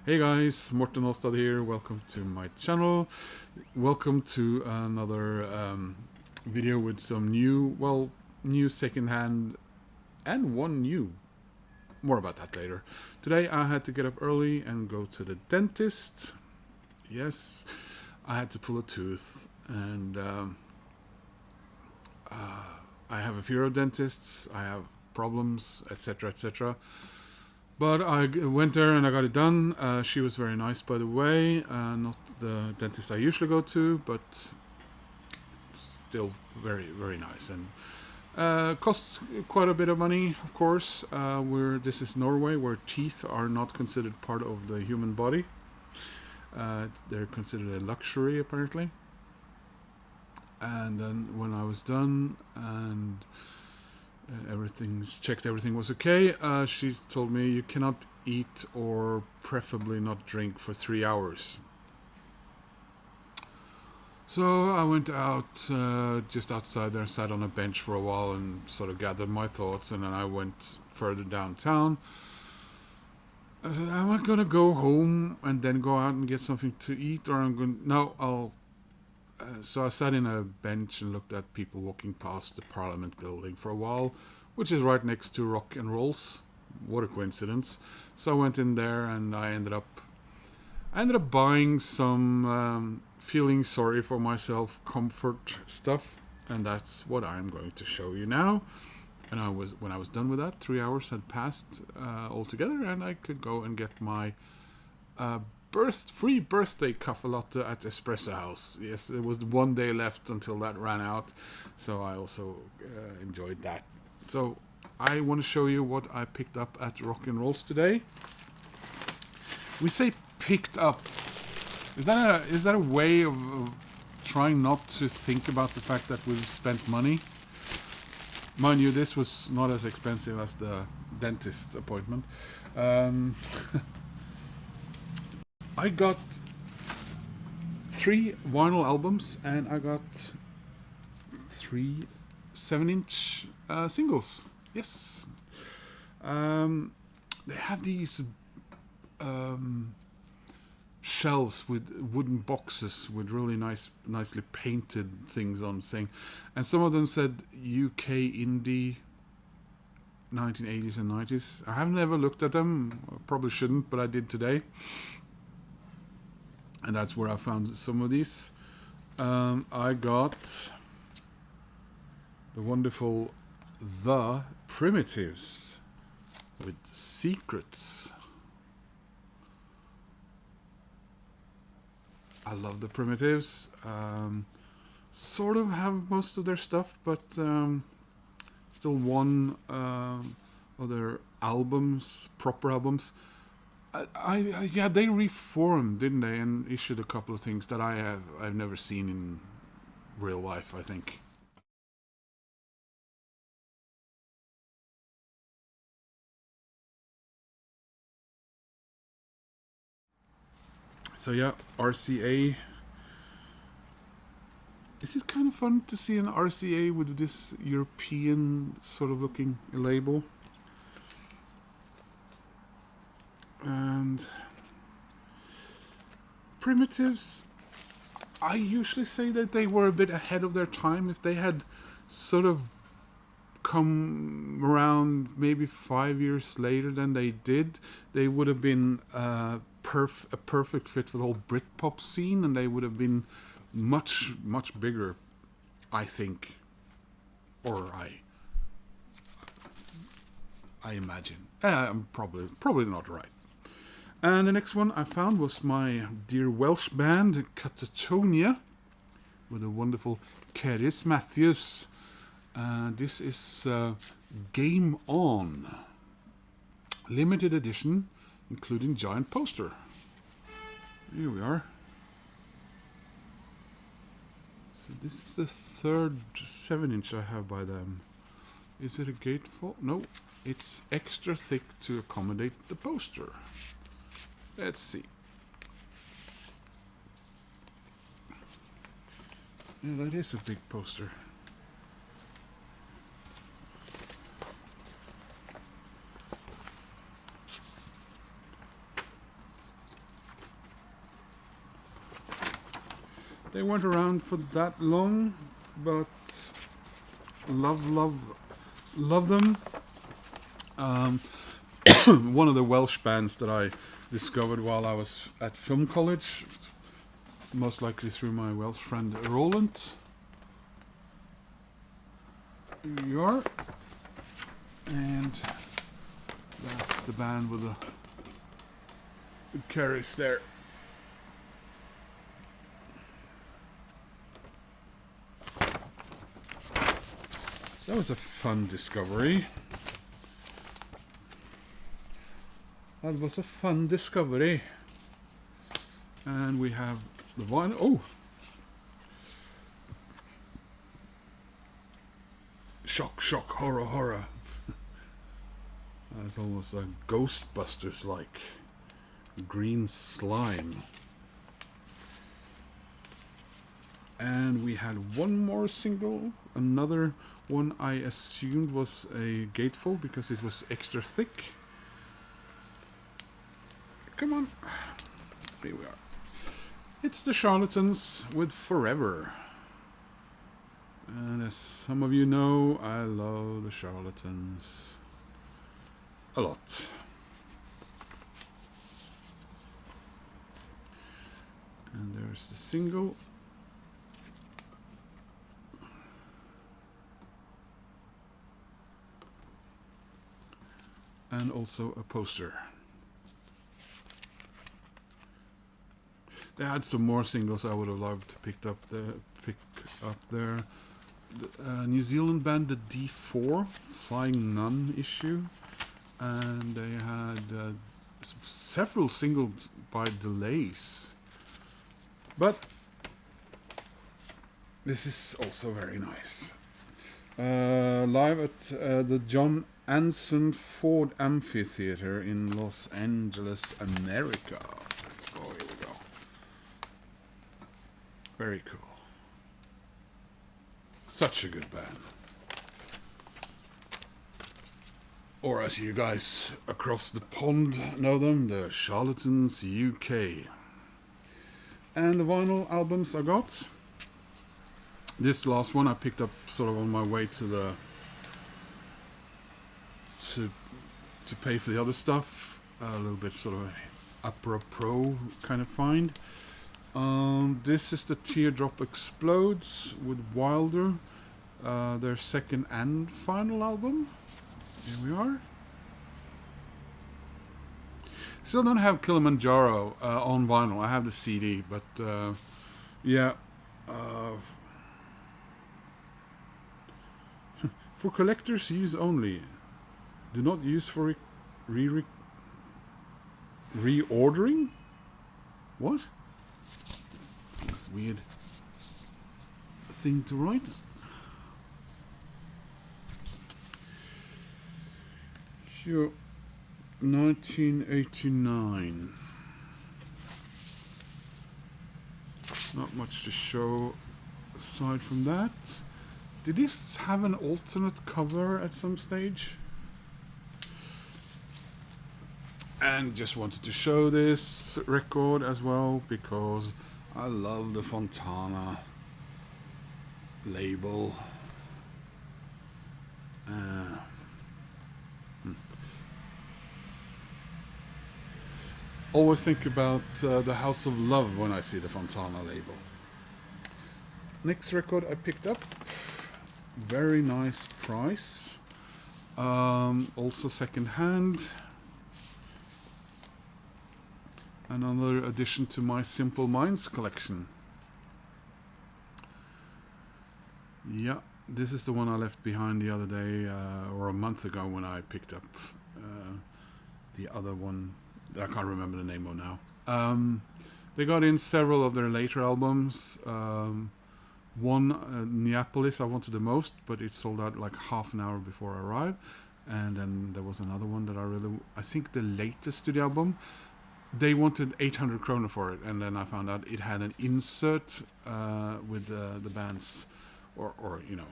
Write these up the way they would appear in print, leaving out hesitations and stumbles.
Hey guys, Morten Aastad here. Welcome to my channel. Welcome to another video with some new secondhand and one new. More about that later. Today I had to get up early and go to the dentist. Yes, I had to pull a tooth, and I have a fear of dentists. I have problems, etc., etc. But I went there and I got it done. She was very nice, by the way. Not the dentist I usually go to, but still very, very nice. And costs quite a bit of money, of course. This is Norway, where teeth are not considered part of the human body. They're considered a luxury, apparently. And then when I was done and everything was okay, she told me you cannot eat or preferably not drink for 3 hours. So I went out just outside there and sat on a bench for a while and sort of gathered my thoughts, and then I went further downtown. I said, am I gonna go home and then go out and get something to eat, or so I sat in a bench and looked at people walking past the Parliament building for a while, which is right next to Råkk Rålls. What a coincidence. So I went in there and I ended up buying some feeling sorry for myself comfort stuff, and that's what I'm going to show you now. And when I was done with that, 3 hours had passed altogether, and I could go and get my free birthday coffee latte at Espresso House. Yes, there was 1 day left until that ran out, so I also enjoyed that. So I want to show you what I picked up at Råkk Rålls today. We say picked up. Is that a way of trying not to think about the fact that we've spent money? Mind you, this was not as expensive as the dentist appointment. I got 3 vinyl albums, and I got 3 7-inch singles. Yes. They have these shelves with wooden boxes with really nicely painted things on, saying, and some of them said UK indie 1980s and 90s. I have never looked at them. I probably shouldn't, but I did today. And that's where I found some of these. I got the wonderful The Primitives with Secrets. I love the Primitives. Sort of have most of their stuff, but still one of their albums, proper albums. Yeah, they reformed, didn't they, and issued a couple of things that I've never seen in real life, I think. So yeah, RCA. Is it kind of fun to see an RCA with this European sort of looking label? And Primitives, I usually say that they were a bit ahead of their time. If they had sort of come around maybe 5 years later than they did, they would have been a perfect fit for the whole Britpop scene, and they would have been much bigger, I think, or I imagine. I'm probably not right. And the next one I found was my dear Welsh band Catatonia with the wonderful Cerys Matthews. This is Game On, limited edition, including giant poster. Here we are. So this is the 3rd 7-inch I have by them. Is it a gatefold? No, it's extra thick to accommodate the poster. Let's see. Yeah, that is a big poster. They weren't around for that long, but love them. One of the Welsh bands that I discovered while I was at film college, most likely through my Welsh friend Roland. Here you are. And that's the band with the carries there. So that was a fun discovery. And we have the one. Oh! Shock, horror. That's almost a Ghostbusters-like green slime. And we had one more single. Another one I assumed was a gatefold because it was extra thick. Come on. Here we are. It's the Charlatans with Forever. And as some of you know, I love the Charlatans a lot. And there's the single. And also a poster. They had some more singles I would have loved to pick up there. The New Zealand band, the D4, Flying Nun issue. And they had several singles by Delays. But this is also very nice. Live at the John Anson Ford Amphitheater in Los Angeles, America. Oh, here we go. Very cool. Such a good band. Or as you guys across the pond know them, the Charlatans UK. And the vinyl albums I got. This last one I picked up sort of on my way to the to pay for the other stuff. A little bit sort of apropos kind of find. This is the Teardrop Explodes with Wilder, their second and final album. Here we are. Still don't have Kilimanjaro on vinyl. I have the CD, but yeah. For collectors' use only. Do not use for reordering? What? Weird thing to write. Sure. 1989. Not much to show aside from that. Did this have an alternate cover at some stage? And just wanted to show this record as well because I love the Fontana label. Always think about the House of Love when I see the Fontana label. Next record I picked up. Very nice price. Also second hand. Another addition to my Simple Minds collection. Yeah, this is the one I left behind the other day, or a month ago when I picked up the other one that I can't remember the name of now. They got in several of their later albums. One, Neapolis, I wanted the most, but it sold out like half an hour before I arrived. And then there was another one that I think the latest studio album, they wanted 800 kroner for it, and then I found out it had an insert with the band's, or you know,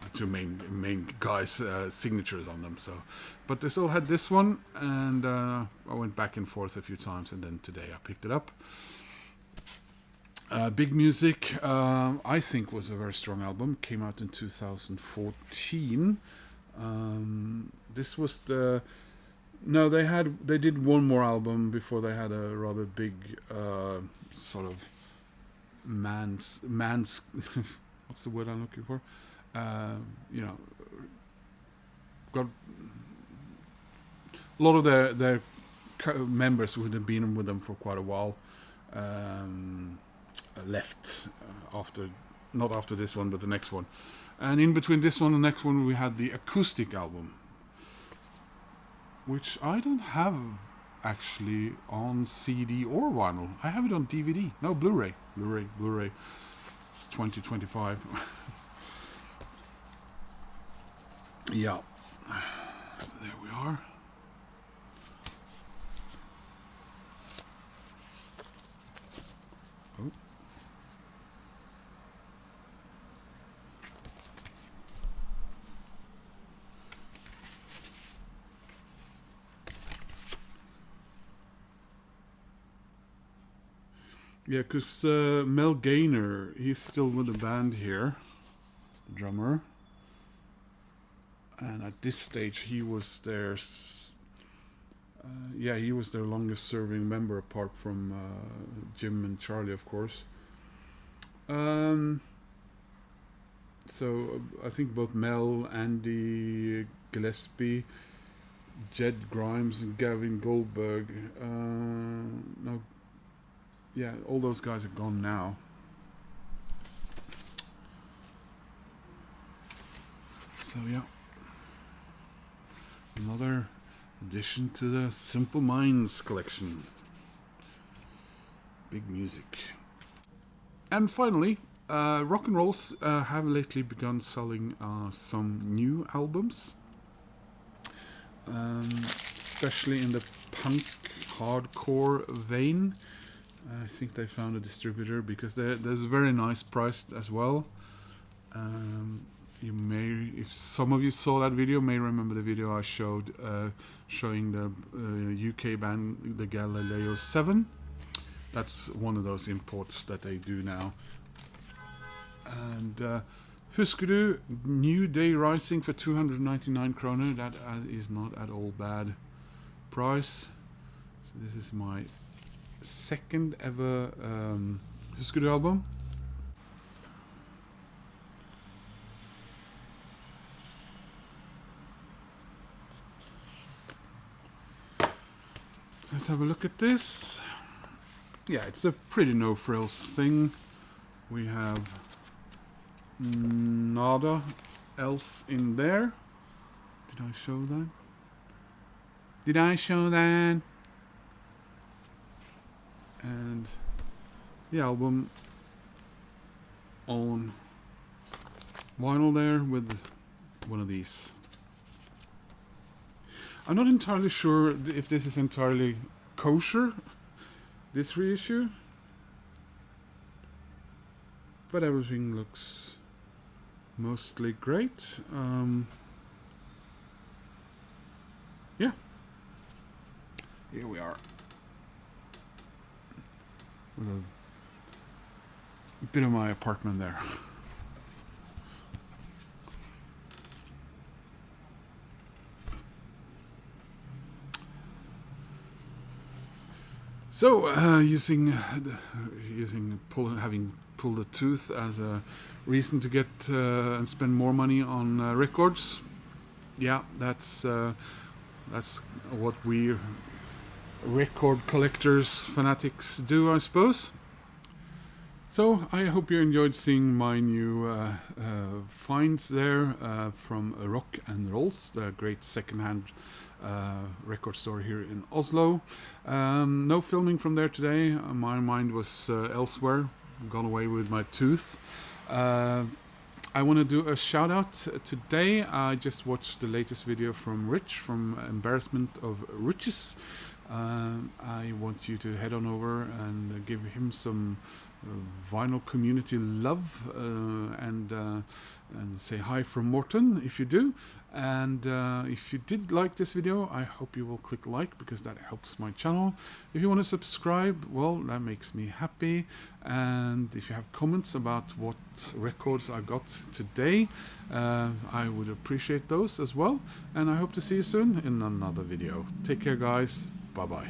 the two main guys' signatures on them. So, but they still had this one, and I went back and forth a few times, and then today I picked it up. Big Music, I think, was a very strong album. Came out in 2014. This was the no. They did one more album before they had a rather big sort of man's what's the word I'm looking for? You know, got a lot of their members who had been with them for quite a while. Left after, not after this one, but the next one. And in between this one and the next one, we had the acoustic album, which I don't have actually on CD or vinyl. I have it on DVD. No, Blu-ray. It's 2025. Yeah. So there we are. Oh. Yeah, because Mel Gaynor, he's still with the band here, the drummer. And at this stage, he was their, he was their longest serving member, apart from Jim and Charlie, of course. So I think both Mel, Andy Gillespie, Jed Grimes, and Gavin Goldberg. Yeah, all those guys are gone now. So yeah, another addition to the Simple Minds collection. Big Music. And finally, Råkk Rålls have lately begun selling some new albums, especially in the punk hardcore vein. I think they found a distributor, because there's very nice priced as well. You may, if some of you saw that video, may remember the video I showed showing the UK band, the Galileo 7. That's one of those imports that they do now. And husker du New Day Rising for 299 kroner? That is not at all bad price. So this is my second ever Husker du album. Let's have a look at this. Yeah, it's a pretty no frills thing. We have nada else in there. Did I show that? Did I show that? And the album on vinyl there with one of these. I'm not entirely sure if this is entirely kosher, this reissue, but everything looks mostly great. Yeah, here we are with a bit of my apartment there. So, having pulled a tooth as a reason to get and spend more money on records, yeah, that's what we record collectors, fanatics do, I suppose. So I hope you enjoyed seeing my new finds there from Råkk Rålls, the great second-hand record store here in Oslo. No filming from there today. My mind was elsewhere. Gone away with my tooth. I want to do a shout out today. I just watched the latest video from Rich from Embarrassment of Riches. I want you to head on over and give him some vinyl community love, and say hi from Morten if you do. And if you did like this video, I hope you will click like, because that helps my channel. If you want to subscribe, well, that makes me happy. And if you have comments about what records I got today, I would appreciate those as well. And I hope to see you soon in another video. Take care, guys. Bye bye.